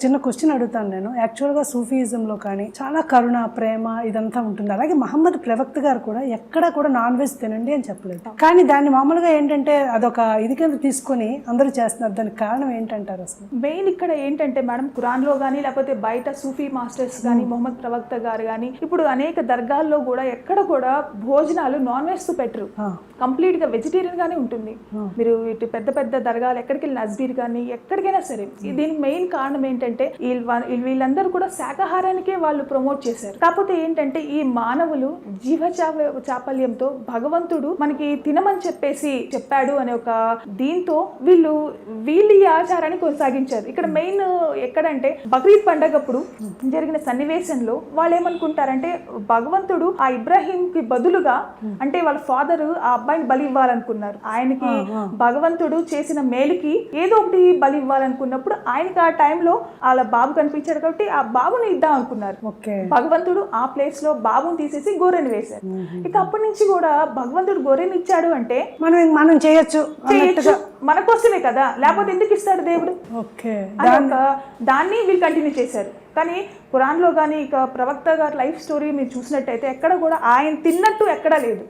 చిన్న క్వశ్చన్ అడుగుతాను నేను. యాక్చువల్గా సూఫీయిజంలో కానీ చాలా కరుణ, ప్రేమ ఇదంతా ఉంటుంది. అలాగే మహమ్మద్ ప్రవక్త గారు కూడా ఎక్కడా కూడా నాన్ వెజ్ తినండి అని చెప్పలేదు. కానీ దాన్ని మామూలుగా ఏంటంటే అదొక ఇది కింద తీసుకొని అందరూ చేస్తున్నారు. దానికి కారణం ఏంటంటారు అసలు? మెయిన్ ఇక్కడ ఏంటంటే మేడం, ఖురాన్లో కానీ లేకపోతే బయట సూఫీ మాస్టర్స్ కానీ మొహమ్మద్ ప్రవక్త గారు కానీ ఇప్పుడు అనేక దర్గాల్లో కూడా ఎక్కడ కూడా భోజనాలు నాన్ వెజ్ తో పెట్టరు. కంప్లీట్ గా వెజిటేరియన్ గానే ఉంటుంది. మీరు ఇటు పెద్ద పెద్ద దర్గాలు ఎక్కడికి వెళ్ళిన నజ్బీర్ కానీ ఎక్కడికైనా సరే, దీనికి మెయిన్ కారణం ఏంటంటే వీళ్ళందరూ కూడా శాకాహారానికే వాళ్ళు ప్రమోట్ చేశారు. కాకపోతే ఏంటంటే ఈ మానవులు జీవ చాపల్యంతో భగవంతుడు మనకి తినమని చెప్పాడు అనే ఒక దీంతో వీళ్ళు ఈ ఆచారాన్ని కొనసాగించారు. ఇక్కడ మెయిన్ ఎక్కడంటే బక్రీద్ పండగప్పుడు జరిగిన సన్నివేశంలో వాళ్ళు ఏమనుకుంటారంటే భగవంతుడు ఆ ఇబ్రాహీం కి బదులుగా అంటే వాళ్ళ ఫాదర్ ఆ అబ్బాయిని బలి ఇవ్వాలనుకున్నారు. ఆయనకి భగవంతుడు చేసిన మేలుకి ఏదో ఒకటి బలి ఇవ్వాలనుకున్నప్పుడు ఆయనకి ఆ టైంలో వాళ్ళ బాబు కనిపించాడు కాబట్టి ఆ బాబుని ఇద్దాం అనుకున్నారు. భగవంతుడు ఆ ప్లేస్ లో బాబుని తీసేసి గొర్రెని వేశారు. ఇక అప్పటి నుంచి కూడా భగవంతుడు గొర్రెని ఇచ్చాడు అంటే మనం చేయొచ్చు మన కోసమే కదా, లేకపోతే ఎందుకు ఇస్తాడు దేవుడు? దాన్ని వీళ్ళు కంటిన్యూ చేశారు. కానీ ఖురాన్లో కానీ ఇక ప్రవక్త గారి లైఫ్ స్టోరీ మీరు చూసినట్టయితే ఎక్కడ కూడా ఆయన తిన్నట్టు ఎక్కడా లేదు.